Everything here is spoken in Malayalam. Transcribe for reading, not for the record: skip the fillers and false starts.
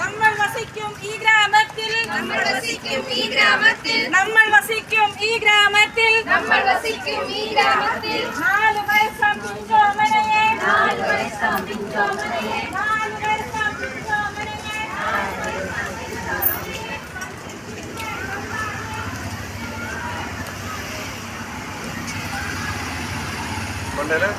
നമ്മൾ വസിക്കും ഈ ഗ്രാമത്തിൽ, നമ്മൾ വസിക്കും ഈ ഗ്രാമത്തിൽ, നമ്മൾ വസിക്കും ഈ ഗ്രാമത്തിൽ, നമ്മൾ വസിക്കും ഈ ഗ്രാമത്തിൽ. 4 വയസ്സാം പിഞ്ചോമനയെ, 4 വയസ്സാം പിഞ്ചോമനയെ, 4 വയസ്സാം പിഞ്ചോമനയെ. കൊണ്ടുവരാം.